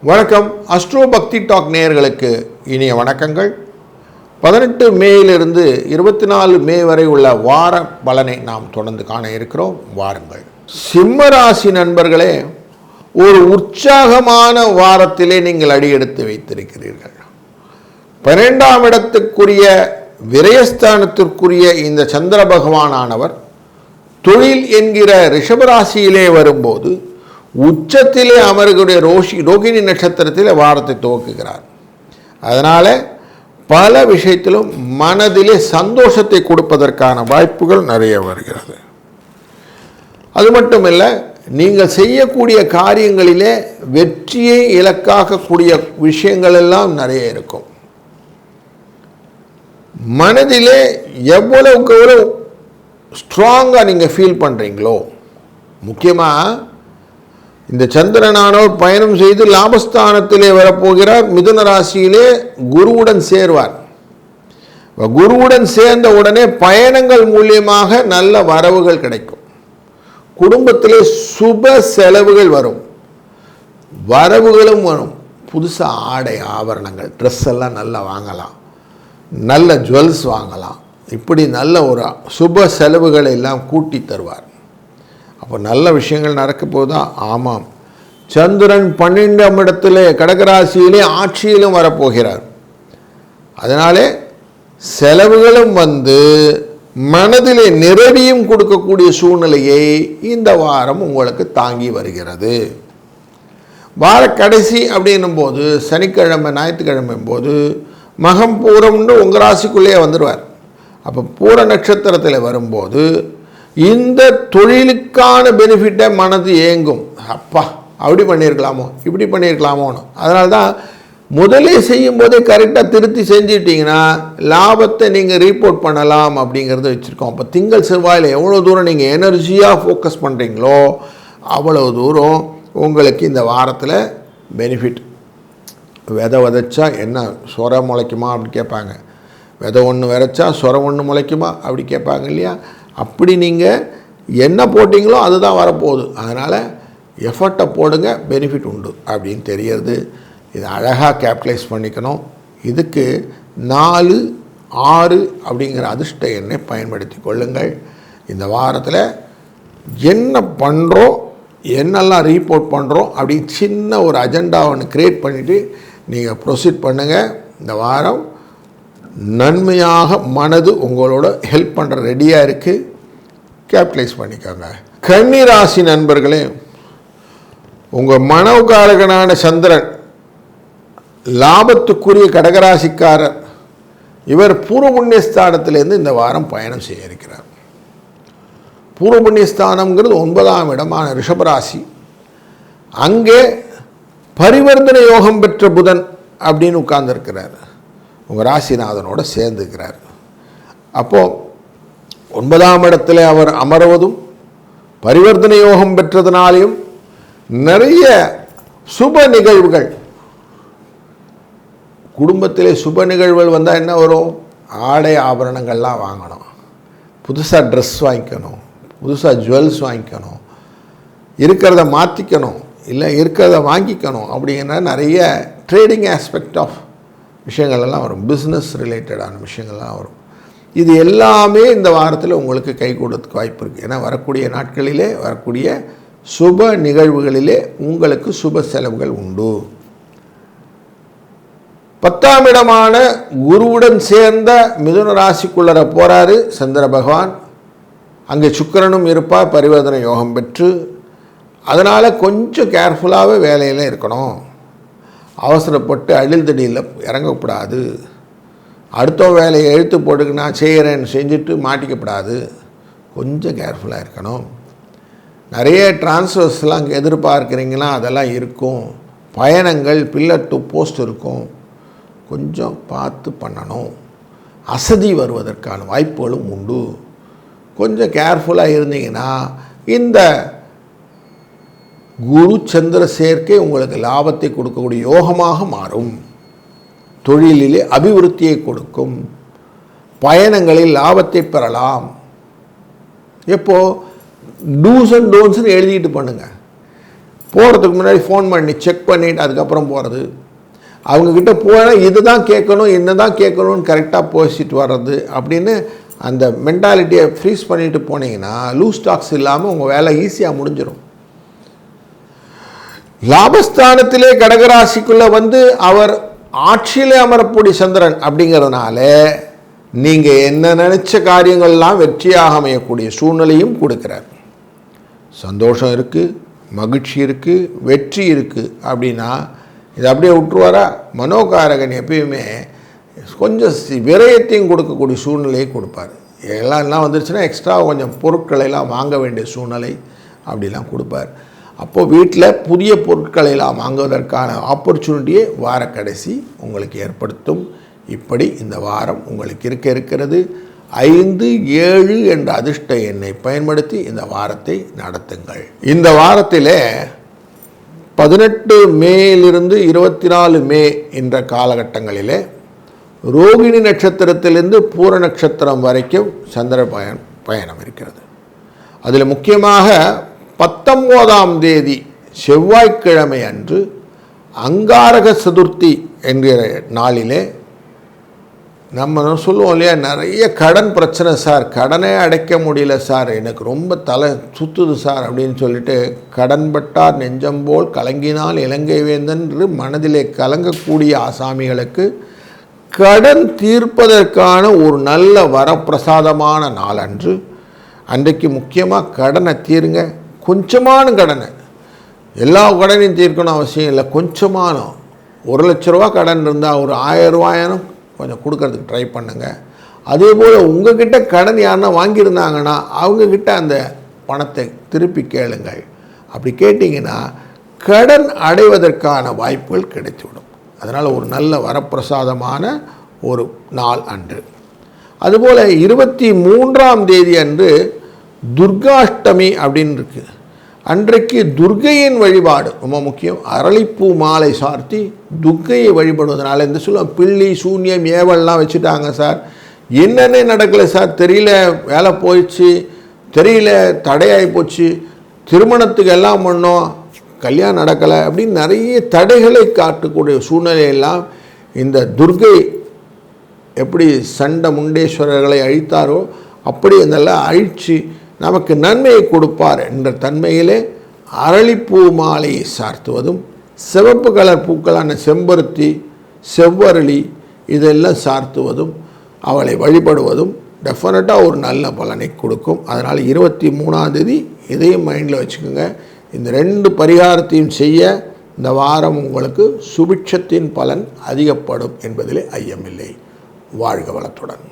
வணக்கம். அஸ்ட்ரோ பக்தி டாக் நேயர்களுக்கு இனிய வணக்கங்கள். 18 மேயிலிருந்து 24 மே வரை உள்ள வார பலனை நாம் தொடர்ந்து காண இருக்கிறோம். வாருங்கள். சிம்ம ராசி நண்பர்களே, ஒரு உற்சாகமான வாரத்திலே நீங்கள் அடியெடுத்து வைத்திருக்கிறீர்கள். 12ஆம் இடத்துக்குரிய விரயஸ்தானத்திற்குரிய இந்த சந்திர பகவானானவர் தொழில் என்கிற ரிஷபராசியிலே வரும்போது உச்சத்திலே அமர்கிற ரோகிணி நட்சத்திரத்தில் வாரத்தை துவக்குகிறார். அதனால் பல விஷயத்திலும் மனதிலே சந்தோஷத்தை கொடுப்பதற்கான வாய்ப்புகள் நிறைய வருகிறது. அது மட்டுமில்லை, நீங்கள் செய்யக்கூடிய காரியங்களிலே வெற்றியை இலக்காகக்கூடிய விஷயங்கள் எல்லாம் நிறைய இருக்கும். மனதிலே எவ்வளவுக்கு எவ்வளவு ஸ்ட்ராங்காக நீங்கள் ஃபீல் பண்ணுறீங்களோ, முக்கியமாக இந்த சந்திரனானவர் பயணம் செய்து லாபஸ்தானத்திலே வரப்போகிறார். மிதுன ராசியிலே குருவுடன் சேர்வார். குருவுடன் சேர்ந்த உடனே பயணங்கள் மூலியமாக நல்ல வரவுகள் கிடைக்கும். குடும்பத்திலே சுப செலவுகள் வரும், வரவுகளும் வரும். புதுசாக ஆடை ஆபரணங்கள், ட்ரெஸ் எல்லாம் நல்லா வாங்கலாம், நல்ல ஜுவல்ஸ் வாங்கலாம். இப்படி நல்ல ஒரு சுப செலவுகளை எல்லாம் கூட்டி தருவார். அப்போ நல்ல விஷயங்கள் நடக்க போதா? ஆமாம். சந்திரன் 12ஆம் இடத்திலே கடகராசியிலே ஆட்சியிலும் வரப்போகிறார். அதனாலே செலவுகளும் வந்து மனதிலே நிறைவியும் கொடுக்கக்கூடிய சூழ்நிலையை இந்த வாரம் உங்களுக்கு தாங்கி வருகிறது. வார கடைசி அப்படின்னும் போது சனிக்கிழமை ஞாயிற்றுக்கிழமை போது மகம் பூரம்னு உங்கள் ராசிக்குள்ளேயே வந்துடுவார். அப்போ பூர நட்சத்திரத்தில் வரும்போது இந்த தொழிலுக்கான பெனிஃபிட்டை மனது ஏங்கும். அப்பா அப்படி பண்ணியிருக்கலாமோ, இப்படி பண்ணியிருக்கலாமோன்னு. அதனால தான் முதலே செய்யும் போதே கரெக்டாக திருத்தி செஞ்சிட்டிங்கன்னா லாபத்தை நீங்கள் ரீப்போர்ட் பண்ணலாம் அப்படிங்கிறத வச்சுருக்கோம். அப்போ திங்கள் செவ்வாயில் எவ்வளோ தூரம் நீங்கள் எனர்ஜியாக ஃபோக்கஸ் பண்ணுறீங்களோ அவ்வளோ தூரம் உங்களுக்கு இந்த வாரத்தில் பெனிஃபிட். விதை விதைச்சா என்ன சொர முளைக்குமா அப்படி கேட்பாங்க. விதை ஒன்று விதைச்சா சொர ஒன்று முளைக்குமா அப்படி கேட்பாங்க இல்லையா? அப்படி நீங்கள் என்ன போட்டிங்களோ அதுதான் வரப்போகுது. அதனால் எஃபர்ட்டை போடுங்க, பெனிஃபிட் உண்டு அப்படின்னு தெரியுது. இதை அழகாக கேபிட்டலைஸ் பண்ணிக்கணும். இதுக்கு 4, 6 அப்படிங்கிற அதிர்ஷ்ட எண்ணை பயன்படுத்தி கொள்ளுங்கள். இந்த வாரத்தில் என்ன பண்ணுறோம், என்னெல்லாம் ரீப்போர்ட் பண்ணுறோம் அப்படின்னு சின்ன ஒரு அஜெண்டா ஒன்று க்ரியேட் பண்ணிவிட்டு நீங்கள் ப்ரொசீட் பண்ணுங்கள். இந்த வாரம் நன்மையாக மனது உங்களோட ஹெல்ப் பண்ணுற ரெடியாக இருக்குது. கேபிட்டலைஸ் பண்ணிக்கோங்க. கன்னி ராசி நண்பர்களே, உங்கள் மனோகாரகனான சந்திரன் லாபத்துக்குரிய கடகராசிக்காரர். இவர் பூர்வ புண்ணியஸ்தானத்திலேருந்து இந்த வாரம் பயணம் செய்ய இருக்கிறார். பூர்வ புண்ணியஸ்தானம்ங்கிறது 9ஆம் இடமான ரிஷபராசி. அங்கே பரிவர்த்தனை யோகம் பெற்ற புதன் அப்படின்னு உட்கார்ந்துருக்கிறார். உங்கள் ராசிநாதனோடு சேர்ந்துக்கிறார். அப்போது 9ஆம் இடத்துல அவர் அமர்வதும் பரிவர்த்தனை யோகம் பெற்றதுனாலையும் நிறைய சுப நிகழ்வுகள், குடும்பத்திலே சுப நிகழ்வுகள் வந்தால் என்ன வரும்? ஆடை ஆபரணங்கள்லாம் வாங்கணும், புதுசாக ட்ரெஸ் வாங்கிக்கணும், புதுசாக ஜுவல்ஸ் வாங்கிக்கணும், இருக்கிறத மாற்றிக்கணும், இல்லை இருக்கிறத வாங்கிக்கணும் அப்படிங்கிற நிறைய ட்ரேடிங் ஆஸ்பெக்ட் ஆஃப் விஷயங்கள்லாம் வரும். பிஸ்னஸ் ரிலேட்டடான விஷயங்கள்லாம் வரும். இது எல்லாமே இந்த வாரத்தில் உங்களுக்கு கை கொடுறதுக்கு வாய்ப்பு இருக்குது. ஏன்னா வரக்கூடிய நாட்களிலே வரக்கூடிய சுப நிகழ்வுகளிலே உங்களுக்கு சுப செலவுகள் உண்டு. 10ஆம் இடமான குருவுடன் சேர்ந்த மிதுன ராசிக்குள்ளர போகிறாரு சந்திர பகவான். அங்கே சுக்கிரனும் இருப்பார், பரிவர்த்தனை யோகம் பெற்று. அதனால் கொஞ்சம் கேர்ஃபுல்லாகவே வேலையில் இருக்கணும். அவசரப்பட்டு அழில்தடியில் இறங்கக்கூடாது. அடுத்த வேலையை எழுத்து போட்டுக்கு நான் செய்கிறேன்னு செஞ்சுட்டு மாட்டிக்கப்படாது. கொஞ்சம் கேர்ஃபுல்லாக இருக்கணும். நிறைய டிரான்ஸ்ஃபர்ஸ்லாம் அங்கே எதிர்பார்க்குறீங்களா, அதெல்லாம் இருக்கும். பயணங்கள் பில்லர் டு போஸ்ட் இருக்கும். கொஞ்சம் பார்த்து பண்ணணும். அசதி வருவதற்கான வாய்ப்புகளும் உண்டு. கொஞ்சம் கேர்ஃபுல்லாக இருந்தீங்கன்னா இந்த குரு சந்திர சேர்க்கை உங்களுக்கு லாபத்தை கொடுக்கக்கூடிய யோகமாக மாறும். தொழிலிலே அபிவிருத்தியை கொடுக்கும். பயணங்களில் லாபத்தை பெறலாம். எப்போ டூஸ் அண்ட் டோன்ட்ஸ்னு எழுதிட்டு பண்ணுங்கள். போகிறதுக்கு முன்னாடி ஃபோன் பண்ணி செக் பண்ணிவிட்டு அதுக்கப்புறம் போகிறது. அவங்கக்கிட்ட போனால் இது தான் கேட்கணும், என்ன தான் கேட்கணும்னு கரெக்டாக பேசிட்டு வர்றது அப்படின்னு அந்த மென்டாலிட்டியை ஃப்ரீஸ் பண்ணிட்டு போனீங்கன்னா லூஸ் டாக்ஸ் இல்லாமல் உங்கள் வேலை ஈஸியாக முடிஞ்சிடும். லாபஸ்தானத்திலே கடகராசிக்குள்ளே வந்து அவர் ஆட்சியிலே அமரப்பூடி சந்திரன் அப்படிங்கிறதுனால நீங்கள் என்ன நினச்ச காரியங்கள்லாம் வெற்றியாக அமையக்கூடிய சூழ்நிலையும் கொடுக்குறார். சந்தோஷம் இருக்குது, மகிழ்ச்சி இருக்குது, வெற்றி இருக்குது. அப்படின்னா இதை அப்படியே விட்டுருவாரா? மனோகாரகன் எப்பயுமே கொஞ்சம் விரயத்தையும் கொடுக்கக்கூடிய சூழ்நிலையை கொடுப்பார். எல்லாம் வந்துருச்சுன்னா எக்ஸ்ட்ரா கொஞ்சம் பொருட்களெல்லாம் வாங்க வேண்டிய சூழ்நிலை அப்படிலாம் கொடுப்பார். அப்போது வீட்டில் புதிய பொருட்களெல்லாம் வாங்குவதற்கான ஆப்பர்ச்சுனிட்டியை வார கடைசி உங்களுக்கு ஏற்படுத்தும். இப்படி இந்த வாரம் உங்களுக்கு இருக்கிறது. 5, 7 என்ற அதிர்ஷ்ட எண்ணை பயன்படுத்தி இந்த வாரத்தை நடத்துங்கள். இந்த வாரத்திலே 18 மேலிருந்து 24 மே என்ற காலகட்டங்களிலே ரோகிணி நட்சத்திரத்திலிருந்து பூர நட்சத்திரம் வரைக்கும் சந்திர பயணம் இருக்கிறது. அதில் முக்கியமாக 19ஆம் தேதி செவ்வாய்க்கிழமை அன்று அங்காரக சதுர்த்தி என்கிற நாளிலே நம்ம சொல்லுவோம் இல்லையா, நிறைய கடன் பிரச்சனை சார், கடனே அடைக்க முடியல சார், எனக்கு ரொம்ப தலை சுற்றுது சார் அப்படின்னு சொல்லிட்டு கடன்பட்டார் நெஞ்சம்போல் கலங்கினால் இலங்கை வேந்தன் என்று மனதிலே கலங்கக்கூடிய ஆசாமிகளுக்கு கடன் தீர்ப்பதற்கான ஒரு நல்ல வரப்பிரசாதமான நாள் அன்று. அன்றைக்கு முக்கியமாக கடனை தீருங்க. கொஞ்சமான கடனை, எல்லா கடனையும் தீர்க்கணும் அவசியம் இல்லை, கொஞ்சமான 1 லட்ச ரூபா கடன் இருந்தால் ஒரு 1000 ரூபாயானும் கொஞ்சம் கொடுக்கறதுக்கு ட்ரை பண்ணுங்கள். அதே போல் உங்கள்கிட்ட கடன் யாருன்னா வாங்கியிருந்தாங்கன்னா அவங்கக்கிட்ட அந்த பணத்தை திருப்பி கேளுங்கள். அப்படி கேட்டிங்கன்னா கடன் அடைவதற்கான வாய்ப்புகள் கிடைத்துவிடும். அதனால் ஒரு நல்ல வரப்பிரசாதமான ஒரு நாள் அன்று. அதுபோல் 23ஆம் தேதி அன்று துர்காஷ்டமி அப்படின்னு இருக்குது. அன்றைக்கு துர்க்கையின் வழிபாடு ரொம்ப முக்கியம். அரளிப்பூ மாலை சார்த்தி துர்க்கையை வழிபடுவதனால இந்த சொல்ல பில்லி சூன்யம் ஏவல்லாம் வச்சுட்டாங்க சார், என்னென்ன நடக்கலை சார், தெரியல, வேலை போயிடுச்சு, தெரியல, தடையாகி போச்சு, திருமணத்துக்கு எல்லாம் பண்ணோம், கல்யாணம் நடக்கலை அப்படின்னு நிறைய தடைகளை காட்டக்கூடிய சூழ்நிலையெல்லாம் இந்த துர்க்கை எப்படி சண்ட முண்டேஸ்வரர்களை அழித்தாரோ அப்படி அதெல்லாம் அழித்து நமக்கு நன்மையை கொடுப்பார் என்ற தன்மையிலே அரளிப்பூ மாலையை சார்த்துவதும் சிவப்பு கலர் பூக்களான செம்பருத்தி, செவ்வரளி இதெல்லாம் சார்த்துவதும் அவளை வழிபடுவதும் டெஃபினட்டாக ஒரு நல்ல பலனை கொடுக்கும். அதனால் 23ஆம் தேதி இதையும் மைண்டில் வச்சுக்கோங்க. இந்த 2 பரிகாரத்தையும் செய்ய இந்த வாரம் உங்களுக்கு சுபிட்சத்தின் பலன் அதிகப்படும் என்பதிலே ஐயமில்லை. வாழ்க வளத்துடன்.